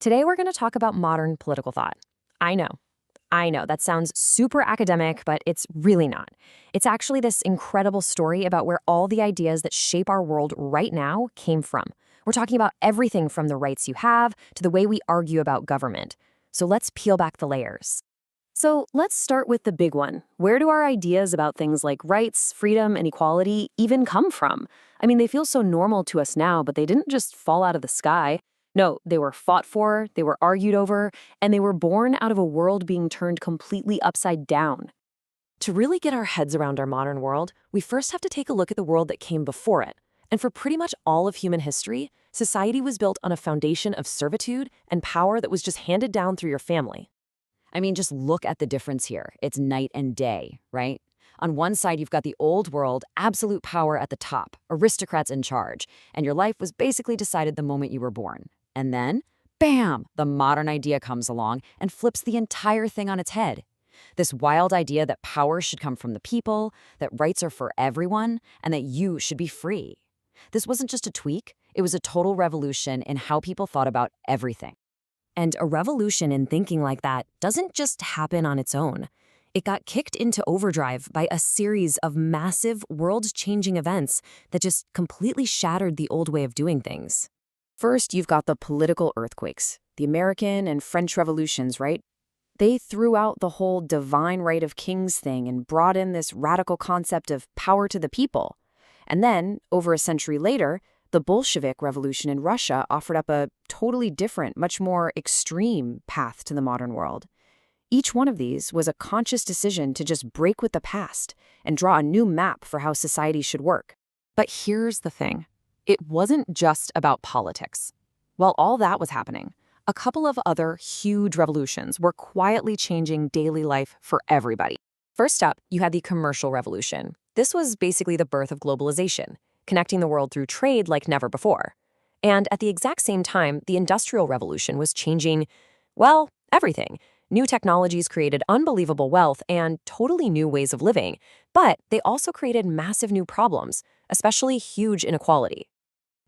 Today, we're going to talk about modern political thought. I know, I know, that sounds super academic, but it's really not. It's actually this incredible story about where all the ideas that shape our world right now came from. We're talking about everything from the rights you have to the way we argue about government. So let's peel back the layers. So let's start with the big one. Where do our ideas about things like rights, freedom, and equality even come from? I mean, they feel so normal to us now, but they didn't just fall out of the sky. No, they were fought for, they were argued over, and they were born out of a world being turned completely upside down. To really get our heads around our modern world, we first have to take a look at the world that came before it. And for pretty much all of human history, society was built on a foundation of servitude and power that was just handed down through your family. I mean, just look at the difference here. It's night and day, right? On one side, you've got the old world, absolute power at the top, aristocrats in charge, and your life was basically decided the moment you were born. And then, bam, the modern idea comes along and flips the entire thing on its head. This wild idea that power should come from the people, that rights are for everyone, and that you should be free. This wasn't just a tweak, it was a total revolution in how people thought about everything. And a revolution in thinking like that doesn't just happen on its own. It got kicked into overdrive by a series of massive, world-changing events that just completely shattered the old way of doing things. First, you've got the political earthquakes, the American and French revolutions, right? They threw out the whole divine right of kings thing and brought in this radical concept of power to the people. And then, over a century later, the Bolshevik Revolution in Russia offered up a totally different, much more extreme path to the modern world. Each one of these was a conscious decision to just break with the past and draw a new map for how society should work. But here's the thing. It wasn't just about politics. While all that was happening, a couple of other huge revolutions were quietly changing daily life for everybody. First up, you had the commercial revolution. This was basically the birth of globalization, connecting the world through trade like never before. And at the exact same time, the Industrial Revolution was changing, well, everything. New technologies created unbelievable wealth and totally new ways of living, but they also created massive new problems, especially huge inequality.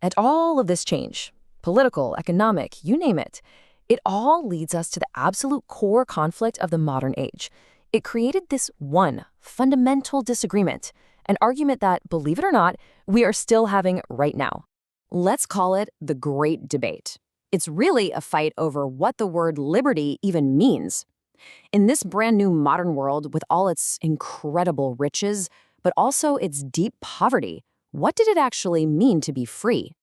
And all of this change, political, economic, you name it, it all leads us to the absolute core conflict of the modern age. It created this one fundamental disagreement, an argument that, believe it or not, we are still having right now. Let's call it the Great Debate. It's really a fight over what the word liberty even means. In this brand new modern world with all its incredible riches, but also its deep poverty, what did it actually mean to be free?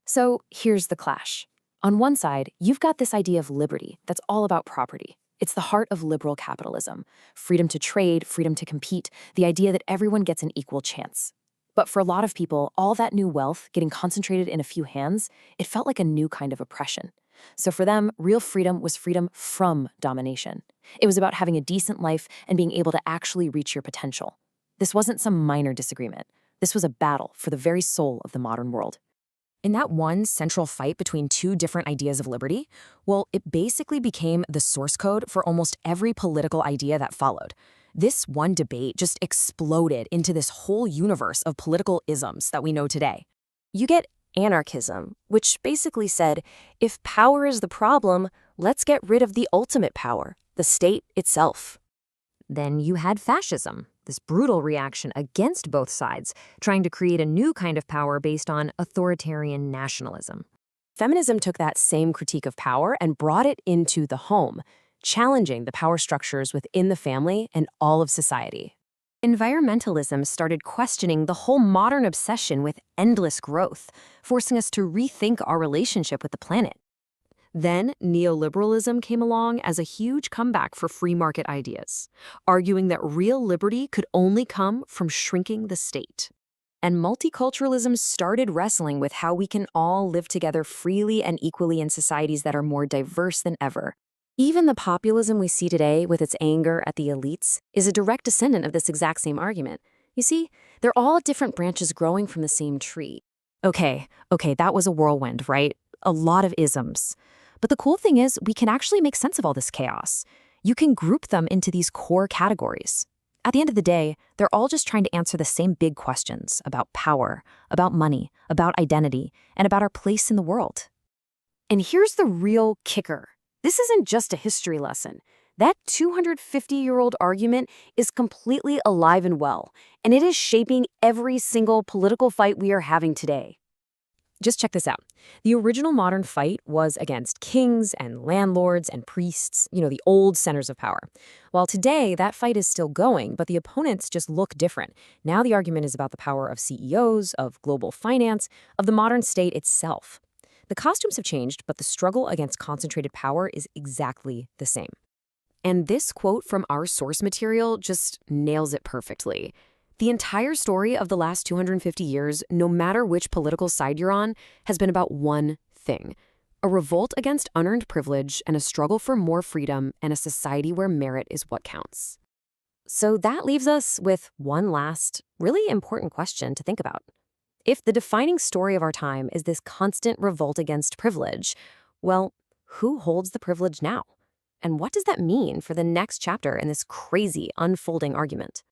So here's the clash. On one side, you've got this idea of liberty that's all about property. It's the heart of liberal capitalism. Freedom to trade, freedom to compete, the idea that everyone gets an equal chance. But for a lot of people, all that new wealth getting concentrated in a few hands, it felt like a new kind of oppression. So for them, real freedom was freedom from domination. It was about having a decent life and being able to actually reach your potential. This wasn't some minor disagreement. This was a battle for the very soul of the modern world. In that one central fight between two different ideas of liberty, well, it basically became the source code for almost every political idea that followed. This one debate just exploded into this whole universe of political isms that we know today. You get anarchism, which basically said, if power is the problem, let's get rid of the ultimate power, the state itself. Then you had fascism, this brutal reaction against both sides, trying to create a new kind of power based on authoritarian nationalism. Feminism took that same critique of power and brought it into the home, challenging the power structures within the family and all of society. Environmentalism started questioning the whole modern obsession with endless growth, forcing us to rethink our relationship with the planet. Then, neoliberalism came along as a huge comeback for free market ideas, arguing that real liberty could only come from shrinking the state. And multiculturalism started wrestling with how we can all live together freely and equally in societies that are more diverse than ever. Even the populism we see today with its anger at the elites is a direct descendant of this exact same argument. You see, they're all different branches growing from the same tree. Okay, that was a whirlwind, right? A lot of isms. But the cool thing is, we can actually make sense of all this chaos. You can group them into these core categories. At the end of the day, they're all just trying to answer the same big questions about power, about money, about identity, and about our place in the world. And here's the real kicker. This isn't just a history lesson. That 250-year-old argument is completely alive and well, and it is shaping every single political fight we are having today. Just check this out. The original modern fight was against kings and landlords and priests, the old centers of power. While today, that fight is still going, but the opponents just look different. Now the argument is about the power of CEOs, of global finance, of the modern state itself. The costumes have changed, but the struggle against concentrated power is exactly the same. And this quote from our source material just nails it perfectly. The entire story of the last 250 years, no matter which political side you're on, has been about one thing: a revolt against unearned privilege and a struggle for more freedom and a society where merit is what counts. So that leaves us with one last, really important question to think about. If the defining story of our time is this constant revolt against privilege, well, who holds the privilege now? And what does that mean for the next chapter in this crazy unfolding argument?